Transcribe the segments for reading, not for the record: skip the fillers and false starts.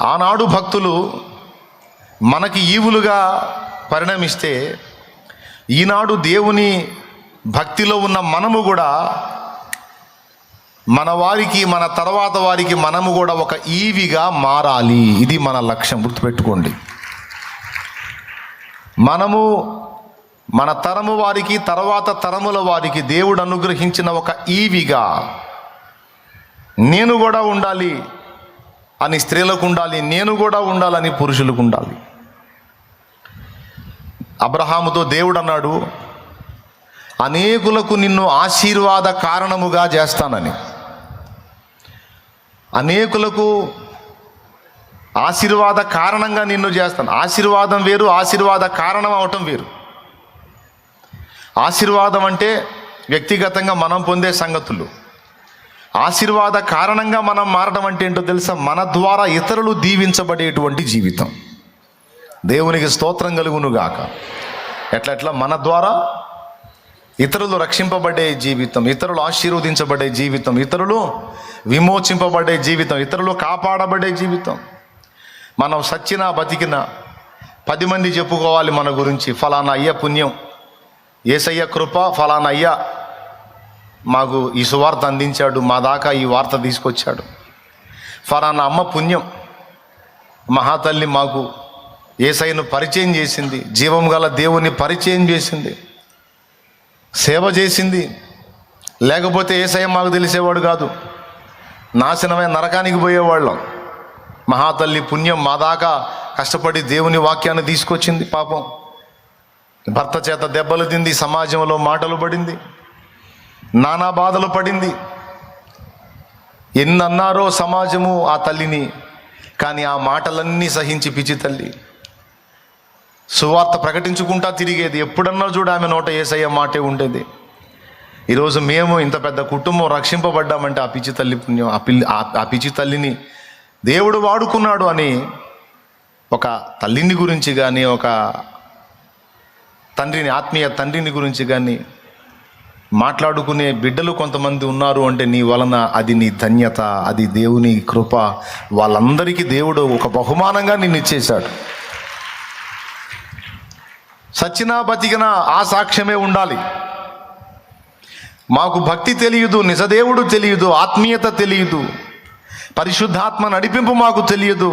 ఆనాడు భక్తులు మనకి ఈవులుగా పరిణమిస్తే, ఈనాడు దేవుని భక్తిలో ఉన్న మనము కూడా మన వారికి, మన తర్వాత వారికి మనము కూడా ఒక ఈవిగా మారాలి. ఇది మన లక్ష్యం, గుర్తుపెట్టుకోండి. మనము మన తరము వారికి, తర్వాత తరముల వారికి దేవుడు అనుగ్రహించిన ఒక ఈవిగా నేను కూడా ఉండాలి అని స్త్రీలకు ఉండాలి, నేను కూడా ఉండాలని పురుషులకు ఉండాలి. అబ్రహాముతో దేవుడు అన్నాడు, అనేకులకు నిన్ను ఆశీర్వాద కారణముగా చేస్తానని. అనేకులకు ఆశీర్వాద కారణంగా నిన్ను చేస్తాను. ఆశీర్వాదం వేరు, ఆశీర్వాద కారణం అవటం వేరు. ఆశీర్వాదం అంటే వ్యక్తిగతంగా మనం పొందే సంగతులు. ఆశీర్వాద కారణంగా మనం మారడం అంటే ఏంటో తెలుసా? మన ద్వారా ఇతరులు దీవించబడేటువంటి జీవితం. దేవునికి స్తోత్రం కలుగును గాక. ఎట్లా మన ద్వారా ఇతరులు రక్షింపబడే జీవితం, ఇతరులు ఆశీర్వదించబడే జీవితం, ఇతరులు విమోచింపబడే జీవితం, ఇతరులు కాపాడబడే జీవితం. మనం సచ్చినా బతికినా 10 మంది చెప్పుకోవాలి మన గురించి. ఫలానా అయ్య పుణ్యం, యేసయ్య కృప, ఫలానా అయ్య మాకు ఈ సువార్త అందించాడు, మా దాకా ఈ వార్త తీసుకొచ్చాడు. ఫలానా అమ్మ పుణ్యం, మహాతల్లి మాకు యేసయ్యను పరిచయం చేసింది, జీవం గల దేవుని పరిచయం చేసింది, సేవ చేసింది. లేకపోతే యేసయ్య మాకు తెలిసేవాడు కాదు, నాశనమైన నరకానికి పోయేవాళ్ళం. మహాతల్లి పుణ్యం మా దాకా కష్టపడి దేవుని వాక్యాన్ని తీసుకొచ్చింది. పాపం భర్త చేత దెబ్బలు తింది, సమాజంలో మాటలు పడింది, నానా బాధలు పడింది. ఎన్నన్నారో సమాజము ఆ తల్లిని, కానీ ఆ మాటలన్నీ సహించి పిచ్చి తల్లి సువార్త ప్రకటించుకుంటా తిరిగేది. ఎప్పుడన్నా చూడు ఆమె నోట యేసయ్య మాటే ఉండేది. ఈరోజు మేము ఇంత పెద్ద కుటుంబం రక్షింపబడ్డామంటే ఆ పిచ్చి తల్లి పుణ్యం. ఆ పిచ్చి తల్లిని దేవుడు వాడుకున్నాడు అని ఒక తల్లిని గురించి కానీ, ఒక తండ్రిని, ఆత్మీయ తండ్రిని గురించి కానీ మాట్లాడుకునే బిడ్డలు కొంతమంది ఉన్నారు అంటే నీ వలన అది నీ ధన్యత, అది దేవుని కృప. వాళ్ళందరికీ దేవుడు ఒక బహుమానంగా నిన్ను ఇచ్చేశాడు. సచ్చినా బతికినా ఆ సాక్ష్యమే ఉండాలి. మాకు భక్తి తెలియదు, నిజదేవుడు తెలియదు, ఆత్మీయత తెలియదు, పరిశుద్ధాత్మ నడిపింపు మాకు తెలియదు.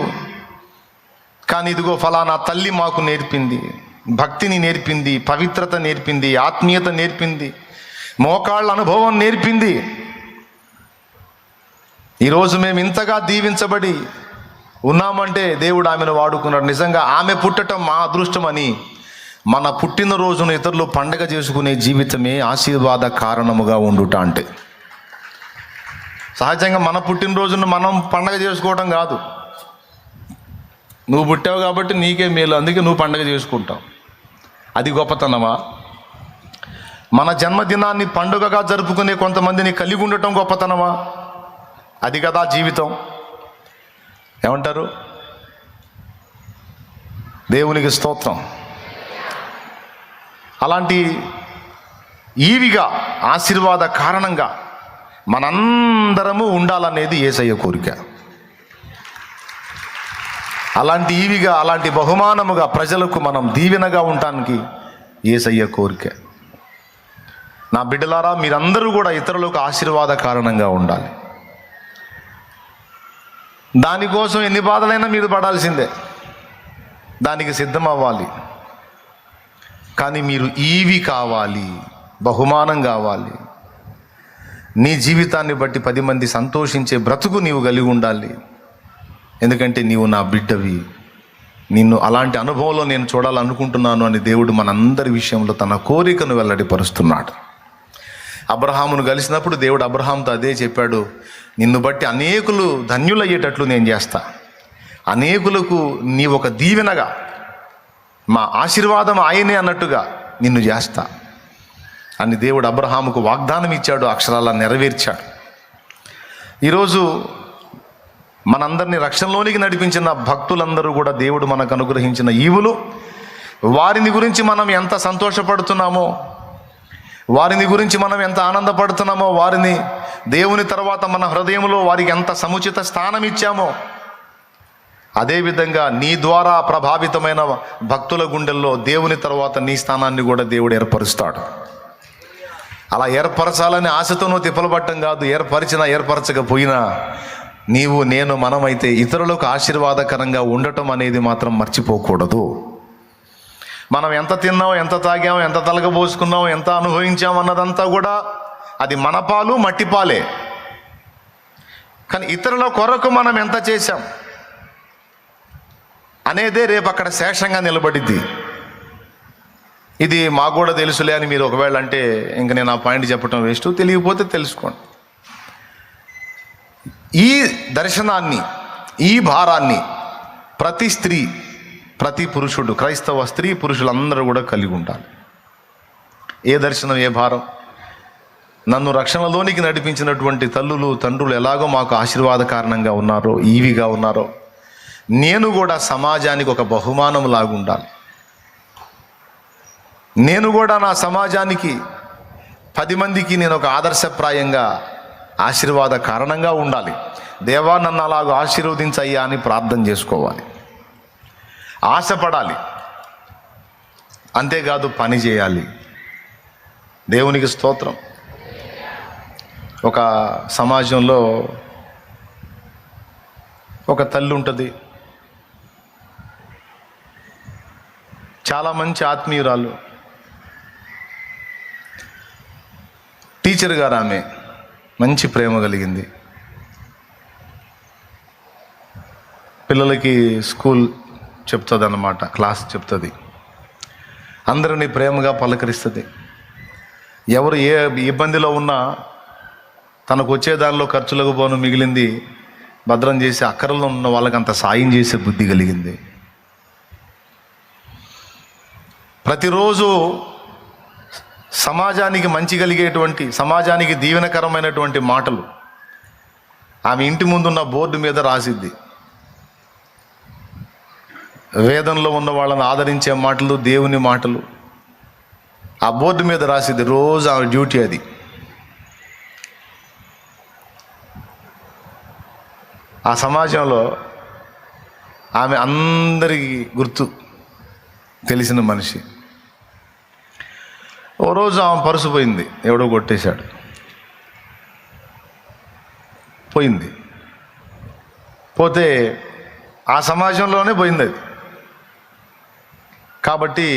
కానీ ఇదిగో ఫలానా తల్లి మాకు నేర్పింది, భక్తిని నేర్పింది, పవిత్రత నేర్పింది, ఆత్మీయత నేర్పింది, మోకాళ్ళ అనుభవం నేర్పింది. ఈరోజు మేము ఇంతగా దీవించబడి ఉన్నామంటే దేవుడు ఆమెను వాడుకున్నాడు. నిజంగా ఆమె పుట్టడం మా అదృష్టం అని మన పుట్టినరోజును ఇతరులు పండగ చేసుకునే జీవితమే ఆశీర్వాద కారణముగా ఉండుట. అంటే సహజంగా మన పుట్టినరోజును మనం పండగ చేసుకోవడం కాదు. నువ్వు పుట్టావు కాబట్టి నీకే మేలు, అందుకే నువ్వు పండగ చేసుకుంటావు. అది గొప్పతనమా? మన జన్మదినాన్ని పండుగగా జరుపుకునే కొంతమందిని కలిగి ఉండటం గొప్పతనమా? అది కదా జీవితం. ఏమంటారు? దేవునికి స్తోత్రం. అలాంటి ఈవిగా, ఆశీర్వాద కారణంగా మనందరము ఉండాలనేది యేసయ్య కోరిక. అలాంటి ఈవిగా, అలాంటి బహుమానముగా ప్రజలకు మనం దీవెనగా ఉండటానికి యేసయ్య కోరిక. నా బిడ్డలారా, మీరందరూ కూడా ఇతరులకు ఆశీర్వాద కారణంగా ఉండాలి. దానికోసం ఎన్ని బాధలైనా మీరు పడాల్సిందే, దానికి సిద్ధం అవ్వాలి. కానీ మీరు ఈవి కావాలి, బహుమానం కావాలి. నీ జీవితాన్ని బట్టి 10 మంది సంతోషించే బ్రతుకు నీవు కలిగి ఉండాలి. ఎందుకంటే నీవు నా బిడ్డవి, నిన్ను అలాంటి అనుభవంలో నేను చూడాలనుకుంటున్నాను అని దేవుడు మనందరి విషయంలో తన కోరికను వెల్లడిపరుస్తున్నాడు. అబ్రహామును కలిసినప్పుడు దేవుడు అబ్రహాంతో అదే చెప్పాడు, నిన్ను బట్టి అనేకులు ధన్యులయ్యేటట్లు నేను చేస్తా, అనేకులకు నీ ఒక దీవెనగా, మా ఆశీర్వాదం ఆయనే అన్నట్టుగా నిన్ను చేస్తా అని దేవుడు అబ్రహాముకు వాగ్దానం ఇచ్చాడు, అక్షరాల నెరవేర్చాడు. ఈరోజు మనందరినీ రక్షణలోనికి నడిపించిన భక్తులందరూ కూడా దేవుడు మనకు అనుగ్రహించిన ఈవులు. వారిని గురించి మనం ఎంత సంతోషపడుతున్నామో, వారిని గురించి మనం ఎంత ఆనందపడుతున్నామో, వారిని దేవుని తర్వాత మన హృదయంలో వారికి ఎంత సముచిత స్థానం ఇచ్చామో అదేవిధంగా నీ ద్వారా ప్రభావితమైన భక్తుల గుండెల్లో దేవుని తర్వాత నీ స్థానాన్ని కూడా దేవుడు ఏర్పరుస్తాడు. అలా ఏర్పరచాలని ఆశతో నువ్వు తిప్పలబట్టం కాదు. ఏర్పరచకపోయినా నీవు నేను మనమైతే ఇతరులకు ఆశీర్వాదకరంగా ఉండటం అనేది మాత్రం మర్చిపోకూడదు. మనం ఎంత తిన్నాం, ఎంత తాగాం, ఎంత తలగబోసుకున్నాం, ఎంత అనుభవించాం అన్నదంతా కూడా అది మన పాలు, మట్టి పాలే. కానీ ఇతరుల కొరకు మనం ఎంత చేశాం అనేదే రేపు అక్కడ శేషంగా నిలబడిద్ది. ఇది మాకు కూడా తెలుసులే అని మీరు ఒకవేళ అంటే ఇంక నేను ఆ పాయింట్ చెప్పడం వేస్ట్. తెలియకపోతే తెలుసుకోండి. ఈ దర్శనాన్ని, ఈ భారాన్ని ప్రతి స్త్రీ, ప్రతి పురుషుడు, క్రైస్తవ స్త్రీ పురుషులందరూ కూడా కలిగి ఉండాలి. ఏ దర్శనం, ఏ భారం? నన్ను రక్షణలోనికి నడిపించినటువంటి తల్లులు, తండ్రులు ఎలాగో మాకు ఆశీర్వాద కారణంగా ఉన్నారో, ఈవిగా ఉన్నారో, నేను కూడా సమాజానికి ఒక బహుమానం లాగా ఉండాలి. నేను కూడా నా సమాజానికి 10 మందికి నేను ఒక ఆదర్శప్రాయంగా, ఆశీర్వాద కారణంగా ఉండాలి. దేవా నన్ను అలాగ ఆశీర్వదించయ్యా అని ప్రార్థన చేసుకోవాలి, ఆశపడాలి. అంతేకాదు పని చేయాలి. దేవునికి స్తోత్రం. ఒక సమాజంలో ఒక తల్లి ఉంటుంది, చాలా మంచి ఆత్మీయురాలు, టీచర్ గారు. ఆమె మంచి ప్రేమ కలిగింది. పిల్లలకి స్కూల్ చెప్తుంది అన్నమాట, క్లాస్ చెప్తుంది. అందరినీ ప్రేమగా పలకరిస్తుంది. ఎవరు ఏ ఇబ్బందిలో ఉన్నా తనకు వచ్చే దానిలో ఖర్చులకు పోను మిగిలింది భద్రం చేసి అక్కరలో ఉన్న వాళ్ళకి అంత సాయం చేసే బుద్ధి కలిగింది. ప్రతిరోజు సమాజానికి మంచి కలిగేటువంటి, సమాజానికి దీవెనకరమైనటువంటి మాటలు ఆమె ఇంటి ముందున్న బోర్డు మీద రాసిద్ది. వేదంలో ఉన్న వాళ్ళని ఆదరించే మాటలు, దేవుని మాటలు ఆ బోర్డు మీద రాసిద్ది. రోజు ఆమె డ్యూటీ అది. ఆ సమాజంలో ఆమె అందరికీ గుర్తు తెలిసిన మనిషి. ఓ రోజు ఆమె పర్సు పోయింది, ఎవడో కొట్టేశాడు. పోయింది. పోతే ఆ సమాజంలోనే పోయింది అది. కాబట్టి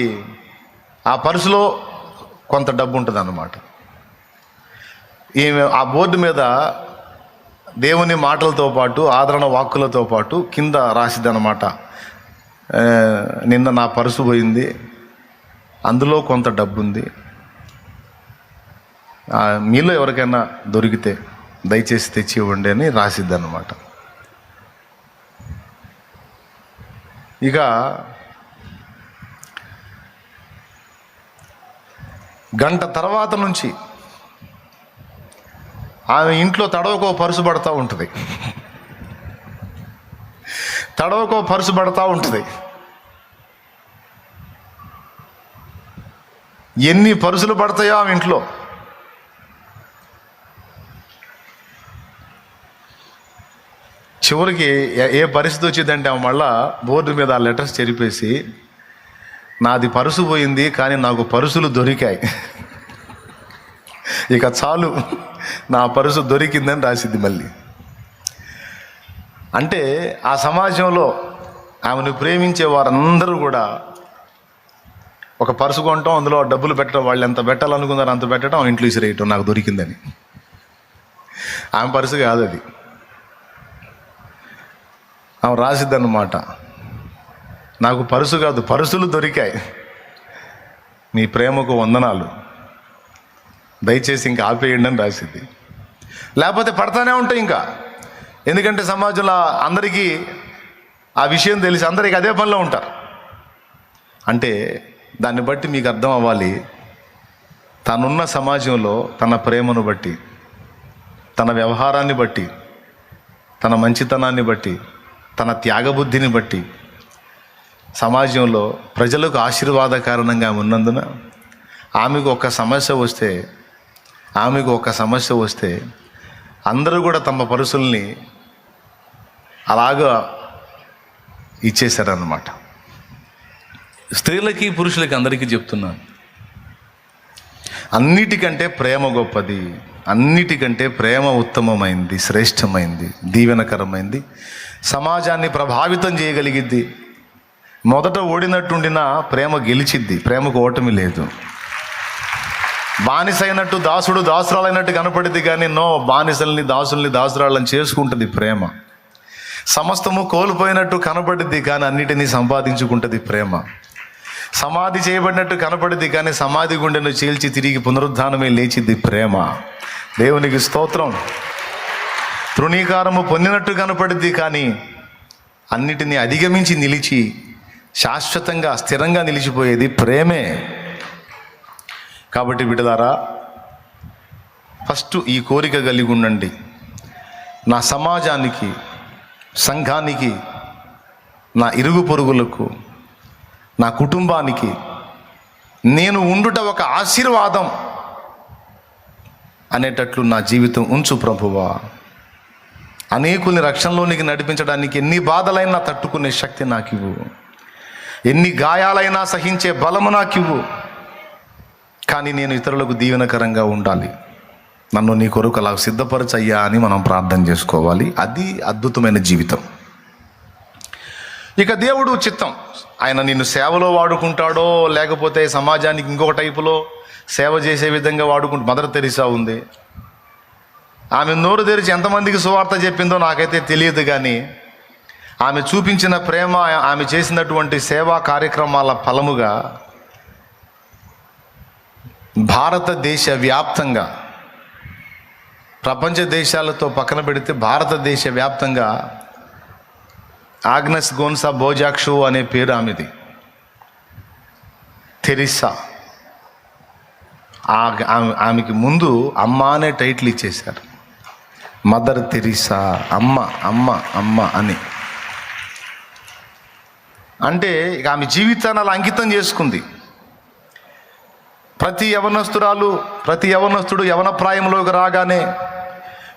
ఆ పర్సులో కొంత డబ్బు ఉంటుంది అన్నమాట. ఈమె ఆ బోర్డు మీద దేవుని మాటలతో పాటు, ఆదరణ వాక్కులతో పాటు కింద రాసిద్ది అన్నమాట, నిన్న నా పర్సు పోయింది, అందులో కొంత డబ్బు ఉంది, మీలో ఎవరికైనా దొరికితే దయచేసి తెచ్చి ఇవ్వండి అని రాసిద్ది అన్నమాట. ఇక గంట తర్వాత నుంచి ఆమె ఇంట్లో తడవకో పరుసు పడతా ఉంటుంది, తడవకో పరుసు పడతా ఉంటుంది. ఎన్ని పరుసులు పడతాయో ఆమె ఇంట్లో. చివరికి ఏ పరిస్థితి వచ్చిందంటే ఆమె మళ్ళా బోర్డు మీద ఆ లెటర్స్ చెరిపేసి, నాది పరుసు పోయింది కానీ నాకు పరుసులు దొరికాయి, ఇక చాలు, నా పరుసు దొరికిందని రాసిద్ది మళ్ళీ. అంటే ఆ సమాజంలో ఆమెను ప్రేమించే వారందరూ కూడా ఒక పరుసు కొనటం, అందులో డబ్బులు పెట్టడం, వాళ్ళు ఎంత పెట్టాలనుకున్నారో అంత పెట్టడం, ఇంట్లో ఇసిరేయటం, నాకు దొరికిందని. ఆమె పరుసు కాదు అది. ఆమె రాసిద్దన్నమాట, నాకు పరుసు కాదు పరుసులు దొరికాయి, మీ ప్రేమకు వందనాలు, దయచేసి ఇంకా ఆపేయండి అని రాసిద్ది. లేకపోతే పడతానే ఉంటాయి ఇంకా. ఎందుకంటే సమాజంలో అందరికీ ఆ విషయం తెలిసి అందరికీ అదే పనిలో ఉంటారు. అంటే దాన్ని బట్టి మీకు అర్థం అవ్వాలి, తనున్న సమాజంలో తన ప్రేమను బట్టి, తన వ్యవహారాన్ని బట్టి, తన మంచితనాన్ని బట్టి, తన త్యాగబుద్ధిని బట్టి సమాజంలో ప్రజలకు ఆశీర్వాద కారణంగా ఉన్నందున ఆమెకు ఒక సమస్య వస్తే అందరూ కూడా తమ పరుసుల్ని అలాగా ఇచ్చేశారన్నమాట. స్త్రీలకి పురుషులకి అందరికీ చెప్తున్నాను, అన్నిటికంటే ప్రేమ గొప్పది, అన్నిటికంటే ప్రేమ ఉత్తమమైంది, శ్రేష్టమైంది, దీవెనకరమైంది, సమాజాన్ని ప్రభావితం చేయగలిగిద్ది. మొదట ఓడినట్టుండినా ప్రేమ గెలిచిద్ది, ప్రేమకు ఓటమి లేదు. బానిసైనట్టు దాసుడు దాసురాలైనట్టు కనపడిద్ది, కానీ బానిసల్ని దాసుల్ని దాసురాళ్ళని చేసుకుంటుంది ప్రేమ. సమస్తము కోల్పోయినట్టు కనపడిద్ది, కానీ అన్నిటినీ సంపాదించుకుంటుంది ప్రేమ. సమాధి చేయబడినట్టు కనపడిద్ది, కానీ సమాధి గుండెను చీల్చి తిరిగి పునరుద్ధానమే లేచిద్ది ప్రేమ. దేవునికి స్తోత్రం. తృణీకారము పొందినట్టు కనపడిద్ది, కానీ అన్నిటినీ అధిగమించి నిలిచి శాశ్వతంగా స్థిరంగా నిలిచిపోయేది ప్రేమే. కాబట్టి బిడ్డలారా, ఫస్ట్ ఈ కోరిక కలిగి ఉండండి. నా సమాజానికి, సంఘానికి, నా ఇరుగు పొరుగులకు, నా కుటుంబానికి నేను ఉండుట ఒక ఆశీర్వాదం అనేటట్లు నా జీవితం ఉంచు ప్రభువా. అనేకుల్ని రక్షణలోనికి నడిపించడానికి ఎన్ని బాధలైనా తట్టుకునే శక్తి నాకు ఇవ్వు, ఎన్ని గాయాలైనా సహించే బలము నాకు ఇవ్వు. కానీ నేను ఇతరులకు దీవెనకరంగా ఉండాలి. నన్ను నీ కొరకు అలా సిద్ధపరచయ్యా అని మనం ప్రార్థన చేసుకోవాలి. అది అద్భుతమైన జీవితం. ఇక దేవుడు చిత్తం, ఆయన నిన్ను సేవలో వాడుకుంటాడో లేకపోతే సమాజానికి ఇంకొక టైపులో సేవ చేసే విధంగా మదర్ తెరీసా ఉంది. ఆమె నోరు తెరిచి ఎంతమందికి సువార్త చెప్పిందో నాకైతే తెలియదు, కానీ ఆమె చూపించిన ప్రేమ, ఆమె చేసినటువంటి సేవా కార్యక్రమాల ఫలముగా భారతదేశ వ్యాప్తంగా, ప్రపంచ దేశాలతో పక్కన పెడితే భారతదేశ వ్యాప్తంగా ఆగ్నెస్ గోన్సా బోజాక్షు అనే పేరు ఆమెది. తెరీసా, ఆమెకి ముందు అమ్మ అనే టైటిల్ ఇచ్చేశారు. మదర్ తెరీసా, అమ్మ అమ్మ అమ్మ అని. అంటే ఇక ఆమె జీవితాన్ని అలా అంకితం చేసుకుంది. ప్రతి యవనస్తుడు యవన ప్రాయంలోకి రాగానే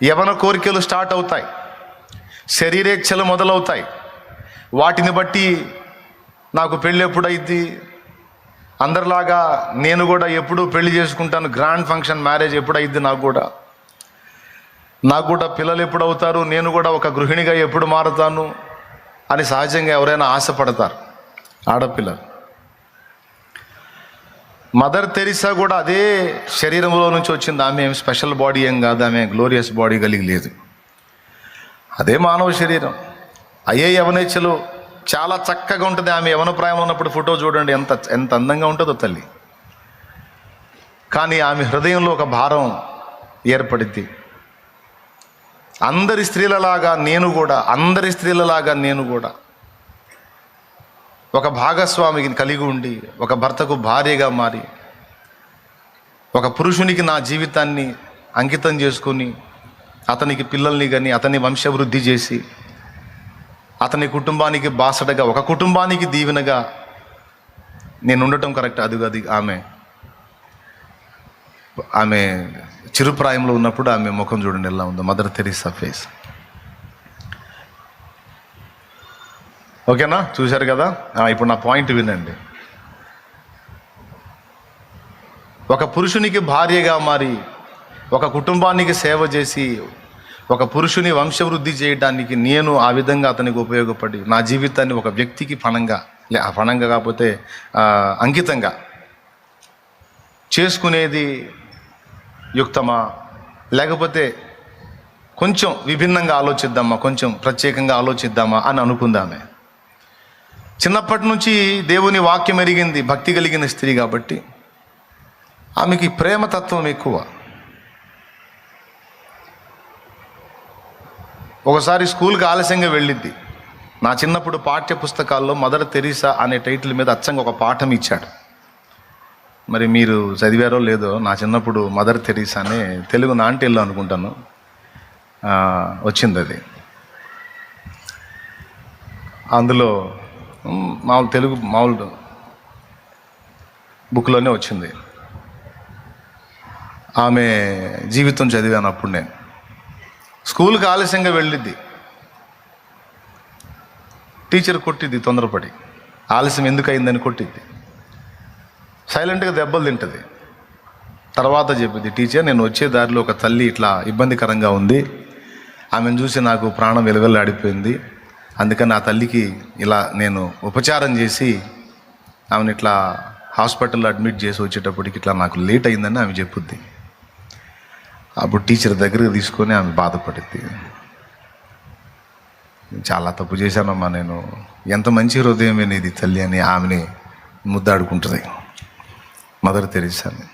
యవన కోరికలు స్టార్ట్ అవుతాయి, శరీరేచ్ఛలు మొదలవుతాయి. వాటిని బట్టి నాకు పెళ్ళి ఎప్పుడైద్ది, అందరిలాగా నేను కూడా ఎప్పుడు పెళ్లి చేసుకుంటాను, గ్రాండ్ ఫంక్షన్ మ్యారేజ్ ఎప్పుడైద్ది, నాకు కూడా పిల్లలు ఎప్పుడు అవుతారు, నేను కూడా ఒక గృహిణిగా ఎప్పుడు మారుతాను అని సహజంగా ఎవరైనా ఆశపడతారు ఆడపిల్లలు. మదర్ తెరీసా కూడా అదే శరీరంలో నుంచి వచ్చింది. ఆమె ఏం స్పెషల్ బాడీ ఏం కాదు, ఆమె గ్లోరియస్ బాడీ కలిగి లేదు. అదే మానవ శరీరం, అయ్యే యవనేచ్ఛలు చాలా చక్కగా ఉంటుంది. ఆమె యవన ప్రాయంలో ఉన్నప్పుడు ఫోటో చూడండి, ఎంత అందంగా ఉంటుందో తల్లి. కానీ ఆమె హృదయంలో ఒక భారం ఏర్పడింది. అందరి స్త్రీలలాగా నేను కూడా ఒక భాగస్వామిని కలిగి ఉండి, ఒక భర్తకు భార్యగా మారి, ఒక పురుషునికి నా జీవితాన్ని అంకితం చేసుకొని, అతనికి పిల్లల్ని కానీ అతని వంశవృద్ధి చేసి, అతని కుటుంబానికి బాసటగా, ఒక కుటుంబానికి దీవెనగా నేను ఉండటం కరెక్ట్. అది ఆమె చిరుప్రాయంలో ఉన్నప్పుడు ఆమె ముఖం చూడండి ఎలా ఉందో, మదర్ తెరీసా ఫేస్. ఓకేనా, చూశారు కదా. ఇప్పుడు నా పాయింట్ వినండి. ఒక పురుషునికి భార్యగా మారి, ఒక కుటుంబానికి సేవ చేసి, ఒక పురుషుని వంశవృద్ధి చేయడానికి నేను ఆ విధంగా అతనికి ఉపయోగపడి, నా జీవితాన్ని ఒక వ్యక్తికి పణంగా కాకపోతే అంకితంగా చేసుకునేది యుక్తమా, లేకపోతే కొంచెం విభిన్నంగా ఆలోచిద్దామా, కొంచెం ప్రత్యేకంగా ఆలోచిద్దామా అని అనుకుందామే. చిన్నప్పటి నుంచి దేవుని వాక్యం ఎరిగింది, భక్తి కలిగిన స్త్రీ కాబట్టి ఆమెకి ప్రేమతత్వం ఎక్కువ. ఒకసారి స్కూల్కి ఆలస్యంగా వెళ్ళిద్ది. నా చిన్నప్పుడు పాఠ్య పుస్తకాల్లో మదర్ తెరీసా అనే టైటిల్ మీద అచ్చంగా ఒక పాఠం ఇచ్చాడు. మరి మీరు చదివారో లేదో, నా చిన్నప్పుడు మదర్ తెరీసా అనే తెలుగు నాంటిల్లో అనుకుంటాను వచ్చింది. అది అందులో మామూలు బుక్లోనే వచ్చింది. ఆమె జీవితం చదివాను అప్పుడు. నేను స్కూల్కి ఆలస్యంగా వెళ్ళిద్ది. టీచర్ కొట్టిద్ది తొందరపడి, ఆలస్యం ఎందుకు అయిందని కొట్టిద్ది. సైలెంట్గా దెబ్బలు తింటుంది. తర్వాత చెప్పింది, టీచర్ నేను వచ్చే దారిలో ఒక తల్లి ఇట్లా ఇబ్బందికరంగా ఉంది, ఆమెను చూసి నాకు ప్రాణం వెలువెల్లాడిపోయింది, అందుకని ఆ తల్లికి ఇలా నేను ఉపచారం చేసి ఆమెను ఇట్లా హాస్పిటల్లో అడ్మిట్ చేసి వచ్చేటప్పటికి ఇట్లా నాకు లేట్ అయిందని ఆమె చెప్పుద్ది. అప్పుడు టీచర్ దగ్గరికి తీసుకొని ఆమె బాధపడింది. చాలా తప్పు చేశానమ్మా నేను, ఎంత మంచి హృదయమే నీది తల్లి అని ఆమెని ముద్దాడుకుంటుంది మదర్ తెరీసాని.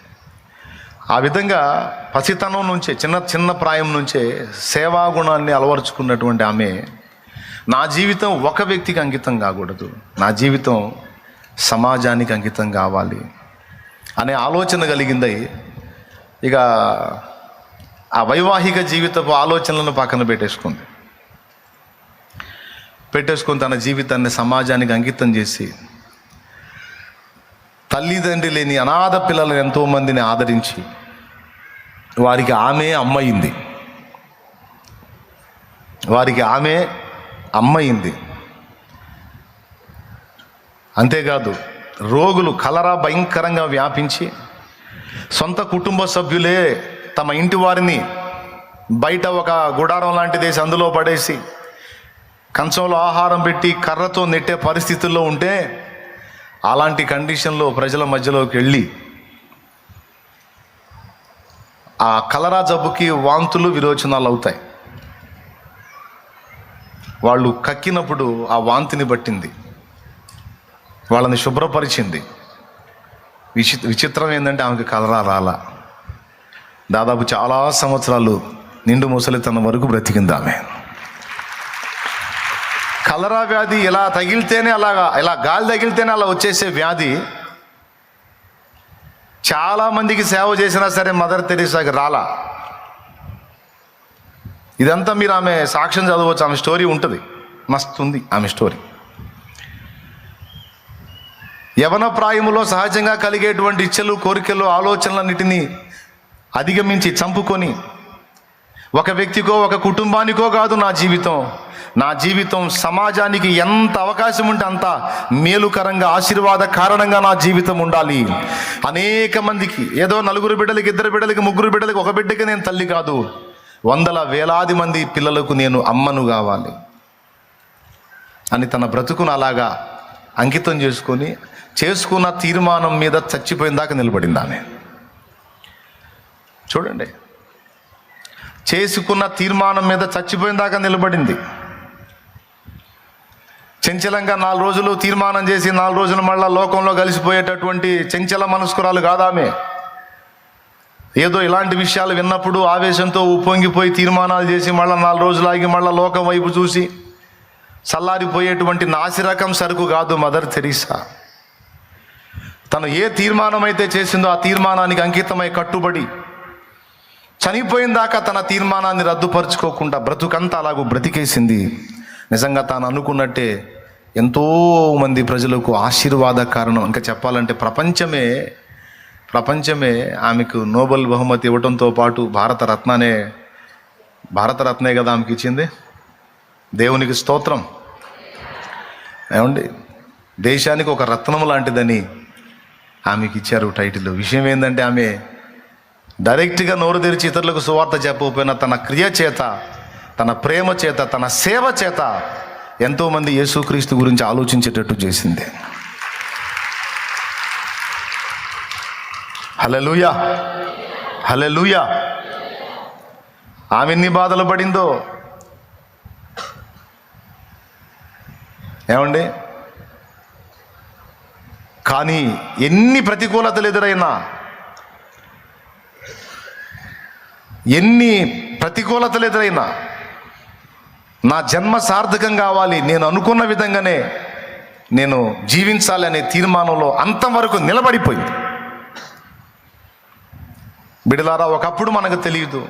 ఆ విధంగా పసితనం నుంచే, చిన్న ప్రాయం నుంచే సేవాగుణాన్ని అలవరుచుకున్నటువంటి ఆమె, నా జీవితం ఒక వ్యక్తికి అంకితం కాకూడదు, నా జీవితం సమాజానికి అంకితం కావాలి అనే ఆలోచన కలిగింది. ఇక ఆ వైవాహిక జీవితపు ఆలోచనలను పక్కన పెట్టేసుకొని తన జీవితాన్ని సమాజానికి అంకితం చేసి తల్లిదండ్రి లేని అనాథ పిల్లలను ఎంతోమందిని ఆదరించి వారికి ఆమె అమ్మయింది. అంతేకాదు, రోగులు కలరా భయంకరంగా వ్యాపించి సొంత కుటుంబ సభ్యులే తమ ఇంటి వారిని బయట ఒక గుడారం లాంటిదేసి అందులో పడేసి కంచంలో ఆహారం పెట్టి కర్రతో నెట్టే పరిస్థితుల్లో ఉంటే, అలాంటి కండిషన్లో ప్రజల మధ్యలోకి వెళ్ళి ఆ కలరా జబ్బుకి వాంతులు విరోచనాలు అవుతాయి. వాళ్ళు కక్కినప్పుడు ఆ వాంతిని బట్టింది, వాళ్ళని శుభ్రపరిచింది. విచిత్రం ఏంటంటే ఆమెకి కలరా రాలా. దాదాపు చాలా సంవత్సరాలు నిండు ముసలితనం వరకు బ్రతికింది ఆమె. కలరా వ్యాధి ఇలా తగిలితేనే ఇలా గాలి తగిలితేనే అలా వచ్చేసే వ్యాధి. చాలామందికి సేవ చేసినా సరే మదర్ తెరీసాకి రాలా. ఇదంతా మీరు ఆమె సాక్ష్యం చదవచ్చు, ఆమె స్టోరీ ఉంటుంది, మస్తు ఉంది ఆమె స్టోరీ. యవన ప్రాయములో సహజంగా కలిగేటువంటి ఇచ్చలు, కోరికలు, ఆలోచనలన్నిటినీ అధిగమించి చంపుకొని, ఒక వ్యక్తికో ఒక కుటుంబానికో కాదు నా జీవితం సమాజానికి ఎంత అవకాశం ఉంటే అంత మేలుకరంగా, ఆశీర్వాద కారణంగా నా జీవితం ఉండాలి. అనేక మందికి, ఏదో 4 బిడ్డలకి, 2 బిడ్డలకి, 3 బిడ్డలకి, ఒక బిడ్డకి నేను తల్లి కాదు, వందల వేలాది మంది పిల్లలకు నేను అమ్మను కావాలి అని తన బ్రతుకును అలాగా అంకితం చేసుకున్న తీర్మానం మీద చచ్చిపోయిన దాకా నిలబడింది ఆమె. చూడండి, చేసుకున్న తీర్మానం మీద చచ్చిపోయిన దాకా నిలబడింది. చంచలంగా 4 రోజులు తీర్మానం చేసి 4 రోజులు మళ్ళా లోకంలో కలిసిపోయేటటువంటి చంచల మనస్కురాలు కాదామె. ఏదో ఇలాంటి విషయాలు విన్నప్పుడు ఆవేశంతో ఉప్పొంగిపోయి తీర్మానాలు చేసి మళ్ళీ 4 రోజులు ఆగి మళ్ళీ లోకం వైపు చూసి చల్లారిపోయేటువంటి నాసిరకం సరుకు కాదు మదర్ తెరీసా. తను ఏ తీర్మానం అయితే చేసిందో ఆ తీర్మానానికి అంకితమై కట్టుబడి చనిపోయిన దాకా తన తీర్మానాన్ని రద్దుపరుచుకోకుండా బ్రతుకంతా అలాగూ బ్రతికేసింది. నిజంగా తాను అనుకున్నట్టే ఎంతో మంది ప్రజలకు ఆశీర్వాద కారణం. ఇంకా చెప్పాలంటే ప్రపంచమే ఆమెకు నోబెల్ బహుమతి ఇవ్వడంతో పాటు భారతరత్నే కదా ఆమెకి ఇచ్చింది. దేవునికి స్తోత్రం. ఏమండి, దేశానికి ఒక రత్నం లాంటిదని ఆమెకి ఇచ్చారు టైటిల్. విషయం ఏంటంటే ఆమె డైరెక్ట్గా నోరు తెరిచి ఇతరులకు సువార్త చెప్పకపోయినా తన క్రియ చేత, తన ప్రేమ చేత, తన సేవ చేత ఎంతోమంది యేసుక్రీస్తు గురించి ఆలోచించేటట్టు చేసింది. హల్లెలూయా, హల్లెలూయా. ఆమె ఎన్ని బాధలు పడిందో ఏమండి. కానీ ఎన్ని ప్రతికూలతలు ఎదురైనా నా జన్మ సార్థకం కావాలి, నేను అనుకున్న విధంగానే నేను జీవించాలి అనే తీర్మానంలో అంతవరకు నిలబడిపోయింది. బిడ్డలారా, ఒకప్పుడు మనకు తెలియదు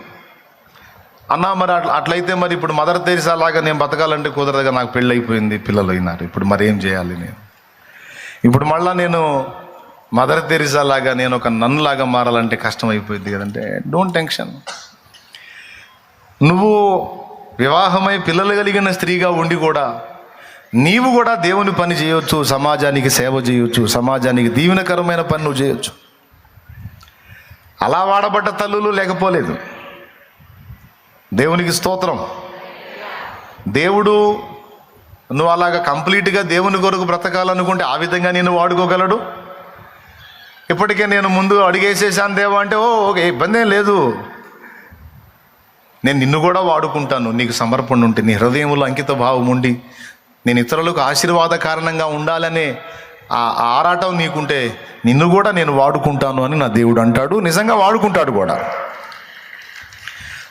అన్నా, మరి అట్లయితే మరి ఇప్పుడు మదర్ తెరీసా లాగా నేను బతకాలంటే కుదరదుగా, నాకు పెళ్ళి అయిపోయింది, పిల్లలు అయినారు, ఇప్పుడు మరి ఏం చేయాలి ఇప్పుడు మళ్ళా నేను మదర్ తెరీసా లాగా నేను ఒక నన్నులాగా మారాలంటే కష్టం అయిపోయింది కదంటే, డోంట్ టెన్షన్. నువ్వు వివాహమై పిల్లలు కలిగిన స్త్రీగా ఉండి కూడా నీవు కూడా దేవుని పని చేయొచ్చు, సమాజానికి సేవ చేయొచ్చు, సమాజానికి దీవెనకరమైన పని నువ్వు చేయొచ్చు. అలా వాడబడ్డ తల్లులు లేకపోలేదు. దేవునికి స్తోత్రం. దేవుడు నువ్వు అలాగా కంప్లీట్గా దేవుని కొరకు బ్రతకాలనుకుంటే ఆ విధంగా నేను వాడుకోగలడు. ఇప్పటికే నేను ముందు అడిగేసేసాను దేవా అంటే, ఓకే, ఇబ్బంది ఏం లేదు, నేను నిన్ను కూడా వాడుకుంటాను. నీకు సమర్పణ ఉంటే, నీ హృదయంలో అంకిత భావం ఉండి, నేను ఇతరులకు ఆశీర్వాద కారణంగా ఉండాలనే ఆ ఆరాటం నీకుంటే నిన్ను కూడా నేను వాడుకుంటాను అని నా దేవుడు అంటాడు. నిజంగా వాడుకుంటాడు కూడా.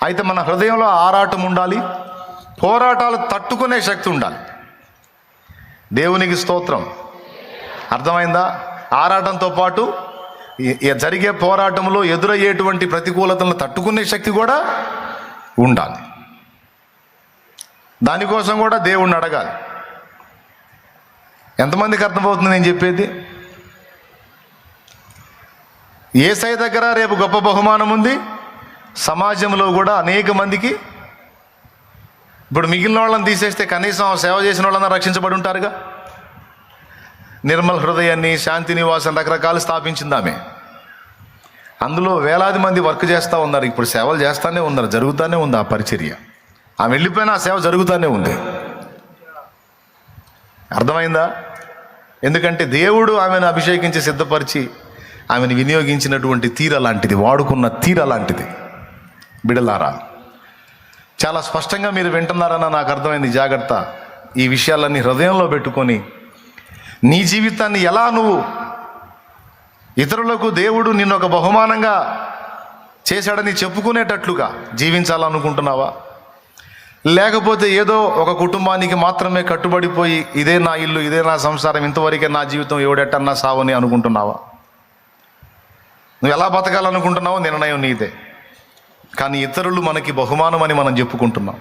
అయితే మన హృదయంలో ఆరాటం ఉండాలి, పోరాటాలు తట్టుకునే శక్తి ఉండాలి. దేవునికి స్తోత్రం. అర్థమైందా? ఆరాటంతో పాటు జరిగే పోరాటంలో ఎదురయ్యేటువంటి ప్రతికూలతలను తట్టుకునే శక్తి కూడా ఉండాలి. దానికోసం కూడా దేవుణ్ణి అడగాలి. ఎంతమందికి అర్థమవుతుంది నేను చెప్పేది? యేసయ్య దగ్గర రేపు గొప్ప బహుమానం ఉంది. సమాజంలో కూడా అనేక మందికి, ఇప్పుడు మిగిలిన వాళ్ళని తీసేస్తే కనీసం సేవ చేసిన వాళ్ళని రక్షించబడి ఉంటారుగా. నిర్మల్ హృదయాన్ని, శాంతి నివాసం రకరకాలు స్థాపించింది ఆమె. అందులో వేలాది మంది వర్క్ చేస్తూ ఉన్నారు. ఇప్పుడు సేవలు చేస్తూనే ఉన్నారు, జరుగుతూనే ఉంది ఆ పరిచర్య. ఆమె వెళ్ళిపోయినా ఆ సేవ జరుగుతూనే ఉంది. అర్థమైందా? ఎందుకంటే దేవుడు ఆమెను అభిషేకించి సిద్ధపరిచి ఆమెను వినియోగించినటువంటి తీర లాంటిది, వాడుకున్న తీర లాంటిది. బిడలారా, చాలా స్పష్టంగా మీరు వింటున్నారన్న నాకు అర్థమైంది. జాగ్రత్త. ఈ విషయాలన్నీ హృదయంలో పెట్టుకొని నీ జీవితాన్ని ఎలా నువ్వు ఇతరులకు దేవుడు నిన్ను ఒక బహుమానంగా చేశాడని చెప్పుకునేటట్లుగా జీవించాలనుకుంటున్నావా? లేకపోతే ఏదో ఒక కుటుంబానికి మాత్రమే కట్టుబడిపోయి ఇదే నా ఇల్లు, ఇదే నా సంసారం, ఇంతవరకే నా జీవితం, ఎవడెట్టన్నా సావని అనుకుంటున్నావా? నువ్వు ఎలా బతకాలనుకుంటున్నావో నిర్ణయం నీదే. కానీ ఇతరులు మనకి బహుమానం అని మనం చెప్పుకుంటున్నాం.